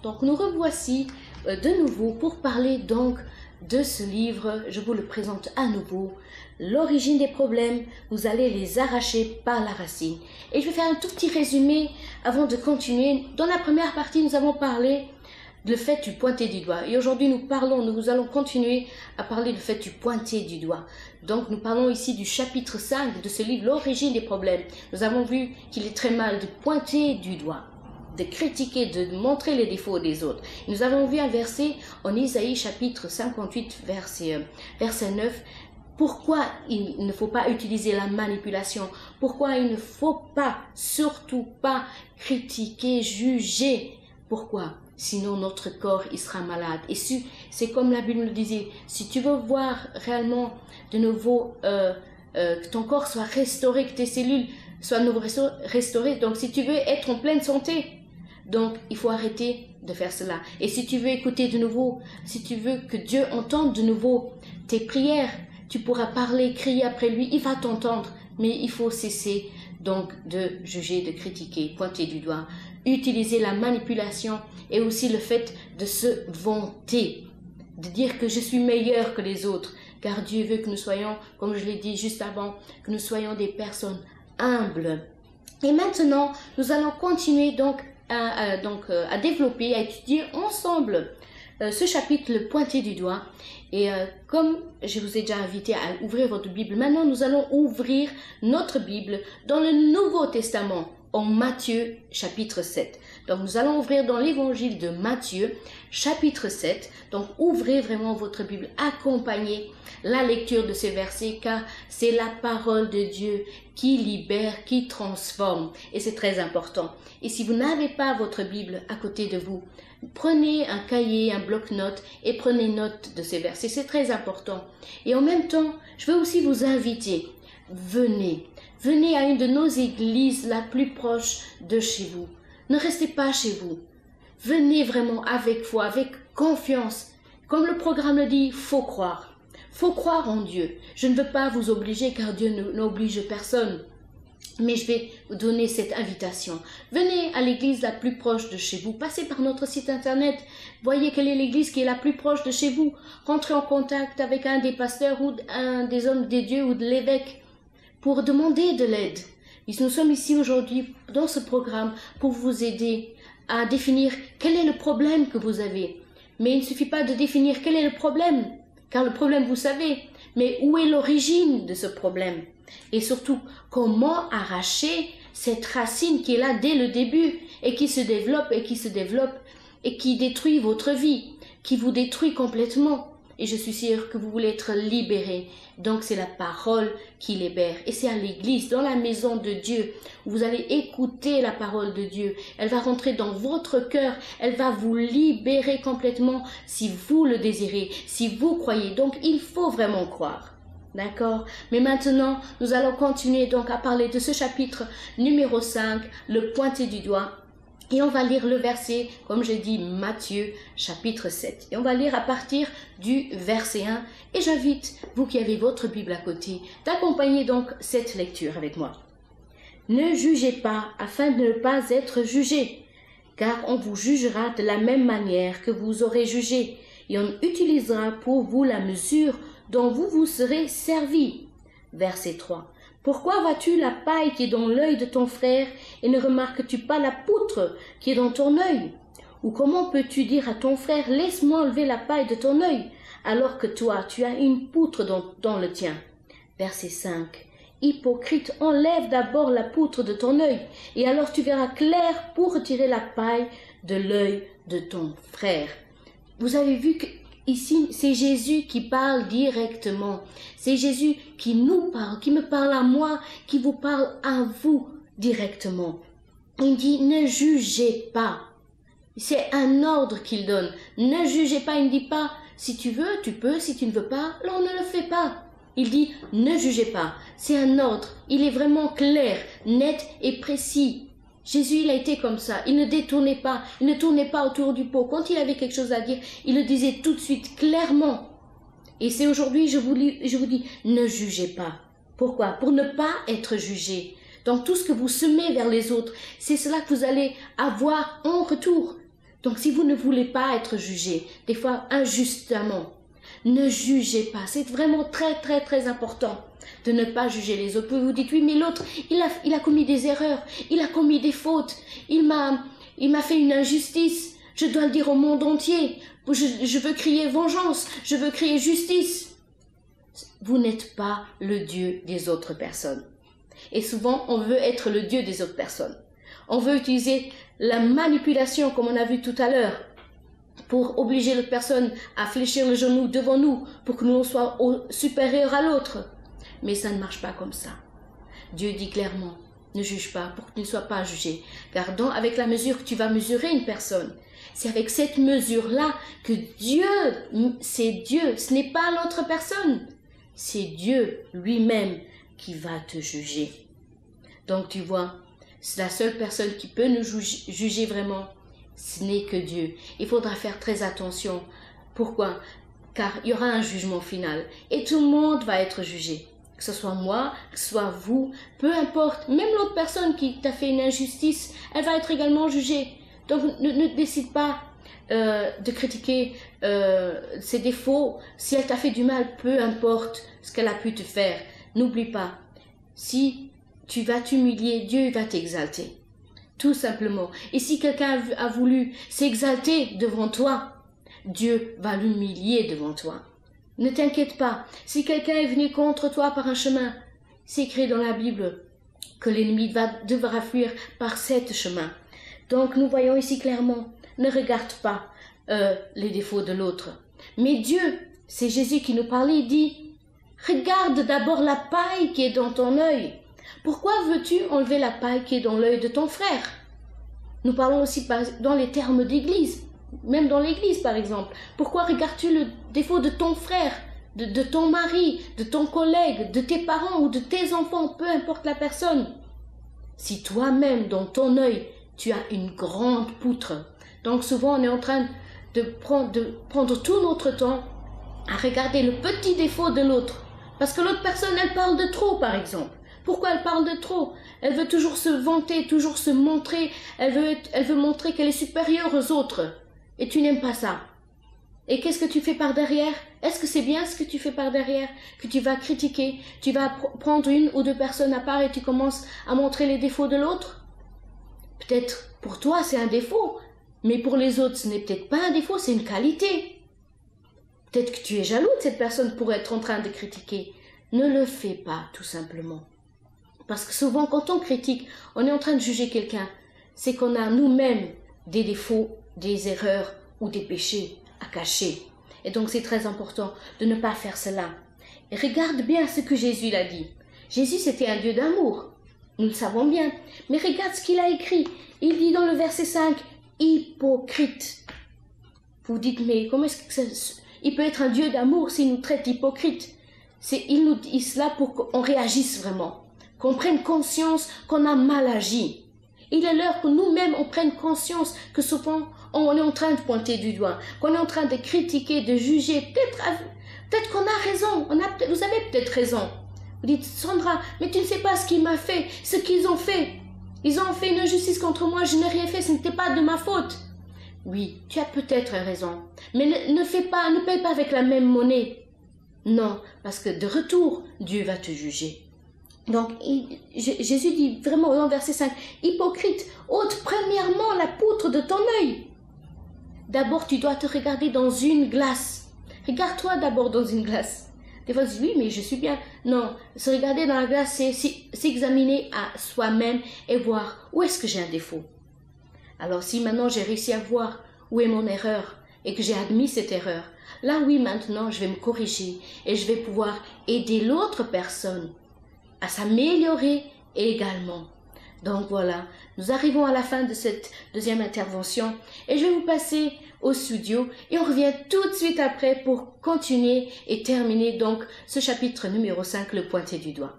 Donc nous revoici de nouveau pour parler donc de ce livre. Je vous le présente à nouveau. L'origine des problèmes, vous allez les arracher par la racine. Et je vais faire un tout petit résumé avant de continuer. Dans la première partie, nous avons parlé le fait du pointer du doigt. Et aujourd'hui, nous allons continuer à parler du fait du pointer du doigt. Donc, nous parlons ici du chapitre 5 de ce livre, l'origine des problèmes. Nous avons vu qu'il est très mal de pointer du doigt, de critiquer, de montrer les défauts des autres. Nous avons vu un verset en Isaïe chapitre 58, verset 9. Pourquoi il ne faut pas utiliser la manipulation? Pourquoi il ne faut pas, surtout pas, critiquer, juger? Pourquoi? Sinon notre corps il sera malade. Et c'est comme la Bible le disait, si tu veux voir réellement de nouveau que ton corps soit restauré, que tes cellules soient de nouveau restaurées, donc si tu veux être en pleine santé, donc il faut arrêter de faire cela. Et si tu veux écouter de nouveau, si tu veux que Dieu entende de nouveau tes prières, tu pourras parler, crier après lui, il va t'entendre. Mais il faut cesser donc de juger, de critiquer, pointer du doigt, utiliser la manipulation et aussi le fait de se vanter, de dire que je suis meilleur que les autres, car Dieu veut que nous soyons, comme je l'ai dit juste avant, que nous soyons des personnes humbles. Et maintenant, nous allons continuer donc à développer, à étudier ensemble ce chapitre, le pointer du doigt. Et comme je vous ai déjà invité à ouvrir votre Bible, maintenant nous allons ouvrir notre Bible dans le Nouveau Testament, en Matthieu chapitre 7. Donc nous allons ouvrir dans l'évangile de Matthieu chapitre 7. Donc ouvrez vraiment votre Bible, accompagnez la lecture de ces versets, car c'est la parole de Dieu qui libère, qui transforme, et c'est très important. Et si vous n'avez pas votre Bible à côté de vous, prenez un cahier, un bloc-notes et prenez note de ces versets, c'est très important. Et en même temps, je veux aussi vous inviter, venez à une de nos églises la plus proche de chez vous. Ne restez pas chez vous. Venez vraiment avec foi, avec confiance. Comme le programme le dit, faut croire. Faut croire en Dieu. Je ne veux pas vous obliger car Dieu n'oblige personne. Mais je vais vous donner cette invitation. Venez à l'église la plus proche de chez vous. Passez par notre site internet. Voyez quelle est l'église qui est la plus proche de chez vous. Rentrez en contact avec un des pasteurs ou un des hommes des dieux ou de l'évêque pour demander de l'aide. Nous sommes ici aujourd'hui dans ce programme pour vous aider à définir quel est le problème que vous avez. Mais il ne suffit pas de définir quel est le problème, car le problème vous savez, mais où est l'origine de ce problème? Et surtout, comment arracher cette racine qui est là dès le début et qui se développe et qui se développe et qui détruit votre vie, qui vous détruit complètement. Et je suis sûre que vous voulez être libérés. Donc c'est la parole qui libère. Et c'est à l'église, dans la maison de Dieu, où vous allez écouter la parole de Dieu. Elle va rentrer dans votre cœur. Elle va vous libérer complètement si vous le désirez, si vous croyez. Donc il faut vraiment croire. D'accord? Mais maintenant, nous allons continuer donc à parler de ce chapitre numéro 5, le pointer du doigt. Et on va lire le verset, comme j'ai dit, Matthieu, chapitre 7. Et on va lire à partir du verset 1. Et j'invite, vous qui avez votre Bible à côté, d'accompagner donc cette lecture avec moi. Ne jugez pas, afin de ne pas être jugés, car on vous jugera de la même manière que vous aurez jugé, et on utilisera pour vous la mesure dont vous vous serez servi. Verset 3. Pourquoi vois-tu la paille qui est dans l'œil de ton frère et ne remarques-tu pas la poutre qui est dans ton œil? Ou comment peux-tu dire à ton frère, laisse-moi enlever la paille de ton œil, alors que toi, tu as une poutre dans le tien? Verset 5. Hypocrite, enlève d'abord la poutre de ton œil, et alors tu verras clair pour retirer la paille de l'œil de ton frère. Vous avez vu que ici, c'est Jésus qui parle directement. C'est Jésus qui nous parle, qui me parle à moi, qui vous parle à vous directement. Il dit, ne jugez pas. C'est un ordre qu'il donne. Ne jugez pas, il ne dit pas, si tu veux, tu peux, si tu ne veux pas, là on ne le fait pas. Il dit, ne jugez pas. C'est un ordre. Il est vraiment clair, net et précis. Jésus, il a été comme ça. Il ne détournait pas. Il ne tournait pas autour du pot. Quand il avait quelque chose à dire, il le disait tout de suite, clairement. Et c'est aujourd'hui, je vous dis, ne jugez pas. Pourquoi? Pour ne pas être jugé. Donc tout ce que vous semez vers les autres, c'est cela que vous allez avoir en retour. Donc si vous ne voulez pas être jugé, des fois injustement, ne jugez pas. C'est vraiment très très très important de ne pas juger les autres. Vous vous dites, oui, mais l'autre, il a commis des erreurs, il a commis des fautes, il m'a fait une injustice, je dois le dire au monde entier, je veux crier vengeance, je veux crier justice. Vous n'êtes pas le Dieu des autres personnes. Et souvent, on veut être le Dieu des autres personnes. On veut utiliser la manipulation, comme on a vu tout à l'heure, pour obliger l'autre personne à fléchir le genou devant nous, pour que nous soyons supérieurs à l'autre. Mais ça ne marche pas comme ça. Dieu dit clairement, ne juge pas pour que tu ne sois pas jugé. Car avec la mesure que tu vas mesurer une personne, c'est avec cette mesure-là que c'est Dieu, ce n'est pas l'autre personne. C'est Dieu lui-même qui va te juger. Donc tu vois, c'est la seule personne qui peut nous juger vraiment, ce n'est que Dieu. Il faudra faire très attention. Pourquoi? Car il y aura un jugement final et tout le monde va être jugé. Que ce soit moi, que ce soit vous, peu importe. Même l'autre personne qui t'a fait une injustice, elle va être également jugée. Donc ne décide pas de critiquer ses défauts. Si elle t'a fait du mal, peu importe ce qu'elle a pu te faire. N'oublie pas, si tu vas t'humilier, Dieu va t'exalter. Tout simplement. Et si quelqu'un a voulu s'exalter devant toi, Dieu va l'humilier devant toi. Ne t'inquiète pas. Si quelqu'un est venu contre toi par un chemin, c'est écrit dans la Bible que l'ennemi devra fuir par cet chemin. Donc nous voyons ici clairement, ne regarde pas les défauts de l'autre. Mais Dieu, c'est Jésus qui nous parlait, il dit, regarde d'abord la paille qui est dans ton œil. Pourquoi veux-tu enlever la paille qui est dans l'œil de ton frère? Nous parlons aussi dans les termes d'église, même dans l'église par exemple. Pourquoi regardes-tu le défaut de ton frère, de ton mari, de ton collègue, de tes parents ou de tes enfants, peu importe la personne? Si toi-même, dans ton œil, tu as une grande poutre. Donc souvent on est en train de prendre tout notre temps à regarder le petit défaut de l'autre. Parce que l'autre personne, elle parle de trop par exemple. Pourquoi elle parle de trop? Elle veut toujours se vanter, toujours se montrer. Elle veut montrer qu'elle est supérieure aux autres. Et tu n'aimes pas ça. Et qu'est-ce que tu fais par derrière? Est-ce que c'est bien ce que tu fais par derrière? Que tu vas critiquer, tu vas prendre une ou deux personnes à part et tu commences à montrer les défauts de l'autre? Peut-être pour toi c'est un défaut, mais pour les autres ce n'est peut-être pas un défaut, c'est une qualité. Peut-être que tu es jaloux de cette personne pour être en train de critiquer. Ne le fais pas, tout simplement. Parce que souvent, quand on critique, on est en train de juger quelqu'un. C'est qu'on a nous-mêmes des défauts, des erreurs ou des péchés à cacher. Et donc, c'est très important de ne pas faire cela. Et regarde bien ce que Jésus l'a dit. Jésus, c'était un Dieu d'amour. Nous le savons bien. Mais regarde ce qu'il a écrit. Il dit dans le verset 5, « Hypocrite ». Vous dites, mais comment est-ce que il peut être un Dieu d'amour s'il nous traite d'hypocrite? Il nous dit cela pour qu'on réagisse vraiment. Qu'on prenne conscience qu'on a mal agi. Il est l'heure que nous-mêmes on prenne conscience que souvent on est en train de pointer du doigt, qu'on est en train de critiquer, de juger. Peut-être qu'on a raison, vous avez peut-être raison. Vous dites, Sandra, mais tu ne sais pas ce qu'il m'a fait, ce qu'ils ont fait. Ils ont fait une injustice contre moi, je n'ai rien fait, ce n'était pas de ma faute. Oui, tu as peut-être raison, mais ne paye pas avec la même monnaie. Non, parce que de retour, Dieu va te juger. Donc, Jésus dit vraiment dans verset 5, « Hypocrite, ôte premièrement la poutre de ton œil. » D'abord, tu dois te regarder dans une glace. Regarde-toi d'abord dans une glace. Des fois, tu dis, oui, mais je suis bien. Non, se regarder dans la glace, c'est s'examiner à soi-même et voir où est-ce que j'ai un défaut. Alors, si maintenant j'ai réussi à voir où est mon erreur et que j'ai admis cette erreur, là, oui, maintenant, je vais me corriger et je vais pouvoir aider l'autre personne à s'améliorer également. Donc voilà, nous arrivons à la fin de cette deuxième intervention et je vais vous passer au studio et on revient tout de suite après pour continuer et terminer donc ce chapitre numéro 5, le pointé du doigt.